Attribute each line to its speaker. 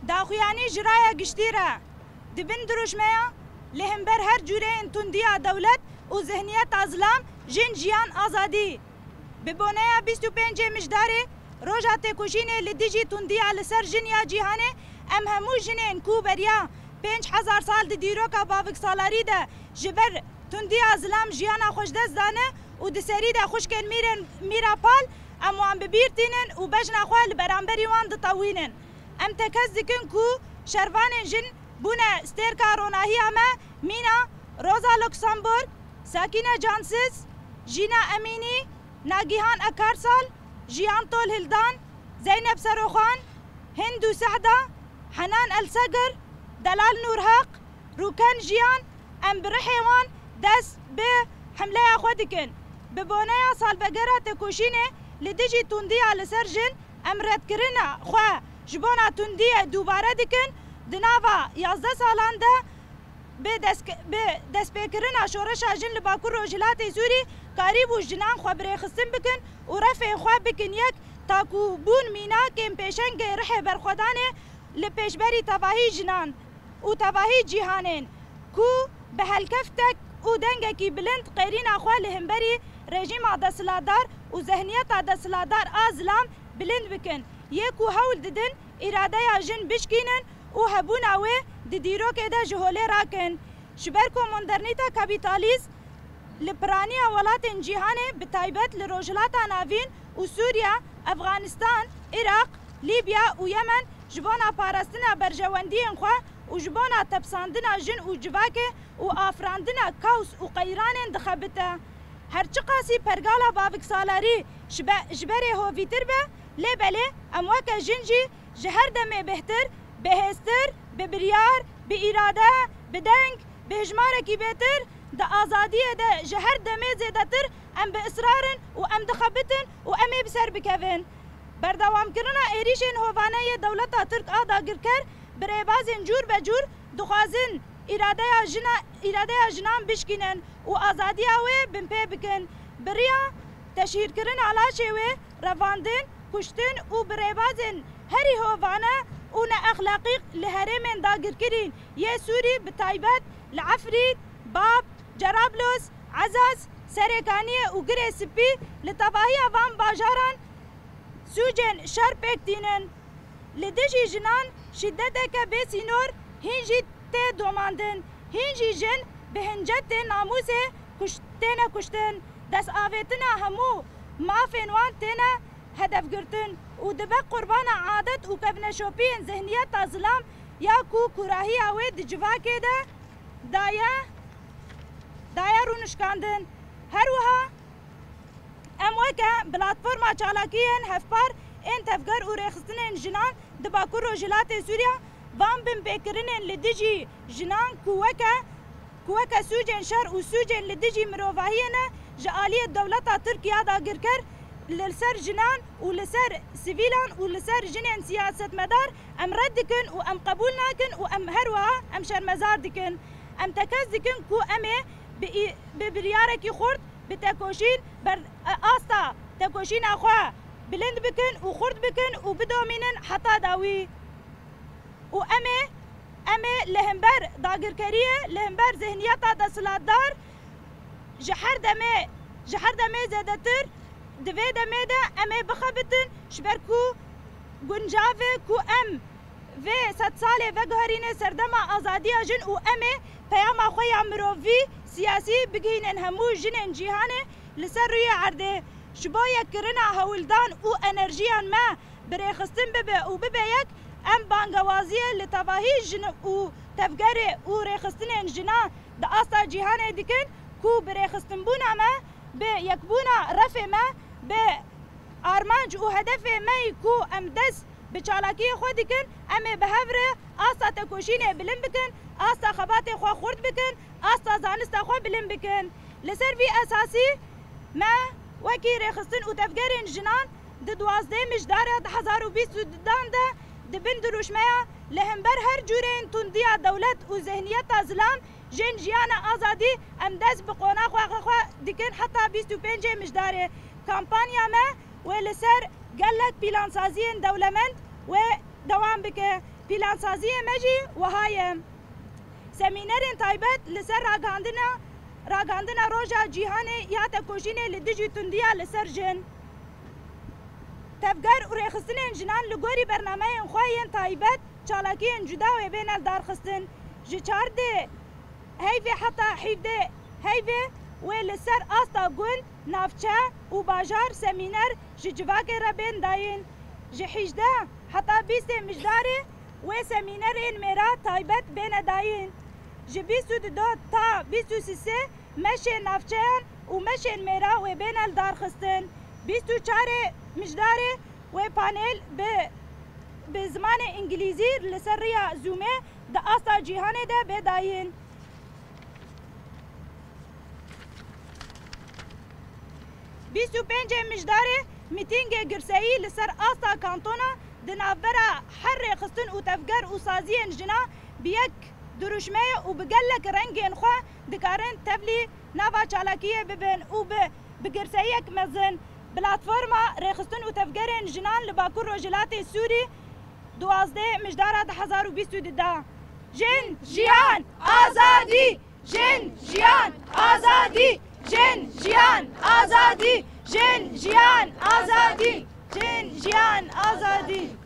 Speaker 1: داخویانی جرایا گشتیره دبن دروشمیا لهمبر هر جورین تندیا دولت و ذهنیت ازلام جن جیان آزادی ببونیا 25 مجداره روجا تکوشینه لدیجی تندیا لسر جنیا جیهانه ام همو جنین کو بریا 5000 سال دی دیروکا باوک سالاری ده جبر تندیا ازلام جیانا خوش دست دانه و دسری ده خوشکن میرا پال ام وان ببیرتینن و بجنا خواه لبرانبری وان دطوینن ام تکز دکن کو شروان جن بونه سترکا روناهی اما مینا روزا لوکسامبورگ ساکینه جانسز جینا امینی ناگیهان اکارسال جیان طول هلدان زینب سروخان هندو سعدا حنان السقر دلال نورحق روكان جيان ام برحيوان دست به حمله خودكن ببونيا سالبگرا تكوشينه لدجي تنديا لسرجن ام رد کرنا خوا جبونا تنديا دوباره دكن دناوا 11 سالان ده به دست بکرنا شورش جن لباکور روجلات سوری قریب و جنان خوا برخصم بکن و رفع خوا بکن یک تاکو بون مینا کم پیشنگ رح برخودانه لپیشبری تباهی جنان و تباهی جیهانین کو به هلکفتک و دنگکی بلند قیرین اخوا لهمبری رژیم عدسلادار و ذهنیت عدسلادار آزلام بلند بکن یکو هول ددن اراده جن بشکینن و هبون اوه دیرو که ده جهوله راکن شبرکو مندرنیتا کابیتالیز لپرانی اولات جیهانه بتایبت لروجلات ناوین و سوریا افغانستان عراق لیبیا و یمن جبانا پارستنا برجواندین خواه و جبانا تبساندنا جن و جواکه و آفراندنا کاوس و قیران دخبته هرچی قاسی پرگالا بابک سالاری جبره هوویتر به لیبله امواک جنجی جهر دمه بهتر بهستر ببریار بإراده بدنگ بهجمارکی بهتر ده آزادیه ده جهر دمه زیدتر ام بإصرارن و ام دخبتن و ام بسر بکوین بردوام کرنا ایریشن هوانه دولتا ترک آدا گرکر بریبازن جور بجور دخوازن اراده جنان بشکینن و آزادی اوه بمپی بکن بریا تشهیر کرن علاشه و رواندن کشتن و بریبازن هری هوانه اون اخلاقی لهرمن داگر کرین یه سوری بتایبت لعفرید باب جرابلس عزاز سرکانیه و گره سپی لطباهی اوان باجاران سوجن شرپک دینن لدجی جنان شدته که بسینور هنجی ته دوماندن هنجی جن به هنجت ناموسه کشتن دست آویتنا همو مافنوان تنه هدف گرتن و دبه قربان عادت و کفنشوپین ذهنیت ازلام یا کو کراهی اوه دجواکه ده دایا رونشکاندن هر وها اموکه بلاتفورما چالاکیین هفپار این تفگر و ریخستن جنان دباکور روجلات سوریا وان بم بکرنن لدجی جنان کوکه سوجن شر و سوجن لدجی مروواهینا جعالی دولتا ترکیه دا گرکر لسر جنان و لسر سیویلان و لسر جنین سیاست مدار ام رد دکن و ام قبول ناکن و ام هروها ام شرمزار دکن ام تکز دکن کو امه ببریارکی خورد بتکوشین بر آستا تکوشین اخوا بلند بکن و خورد بکن و بدومینن حتا داوی و امه لهمبر داگرکریه لهمبر ذهنیت دسلاتدار جهر دمه زدتر دوی دمه ده امه بخبتن شبرکو گنجاوه کو ام و 100 ساله و گهرین سردما آزادی جن و امه پیام خوی مروی سیاسی بگینن همو جنن جیهانه لسر روی عرده شبایا کرنا هولدان و انرژیان ما برخستن ببه و ببه یک ام بانگوازیه لطباهی جن و تفگره و رخستن جنا دا آستا جیهانه دکن کو برخستن بونا ما به یک بونا رفع ما به آرمانج و هدف ما کو ام دست به چالاکی خود دکن ام به هفره آستا تکوشینه بلن بکن آستا خبات خوا خورد بکن آستا زانستا خوا بلن بکن لسر وی اساسی ما وکی رخصتن و تفگرین جنان ده 12 مجداره 1020 دان ده دبن دروشمیا لهمبر هر جورین تندیا دولت و ذهنیت ازلام جن جیان آزادی ام دست بقونا خوا دکن حتی 25 مجداره کامپانیا ما و لسر گلک پیلانسازی دولمند و دوام بکه پلانسازی مجی وهایم سمینرین تایبت لسر راگاندنا روژا جیهانی یا تکوشین لدیجی تندیا لسر جن تفگر و ریخستن جنان لگوری برنامه خواهین تایبت چالاکی جدا و بین الدارخستن جی چارده هیوی حتی حیفده هیوی و لسر آستا گل نافچه و باجار سمینر جی جواک را بین داین جی حیجده حتی 20 مجداره و سمینر این میرا تایبت بین داین جی 22 تا 23 مشه نافچهان و مشه میرا و بین الدارخستن 24 مجداره و پانل به زمان انگلیزی لسر ریا زومه دا آستا جیهانه ده بداین 25 مجداره میتینگ گرسایی لسر آستا کانتونا دنابرا حر خستن و تفگر و سازی جنا بیک دروشمه و بگلک رنگین خواه دکارن تبلی نوا چالاکیه ببین و بگرساییک مزن پلاتفورما ریخستن و تفگر جنان لباکور روجلات سوری 12 مجداره 2022 جن جیان آزادی جن جیان آزادی جن جیان آزادی جن جیان آزادی جن جیان آزادی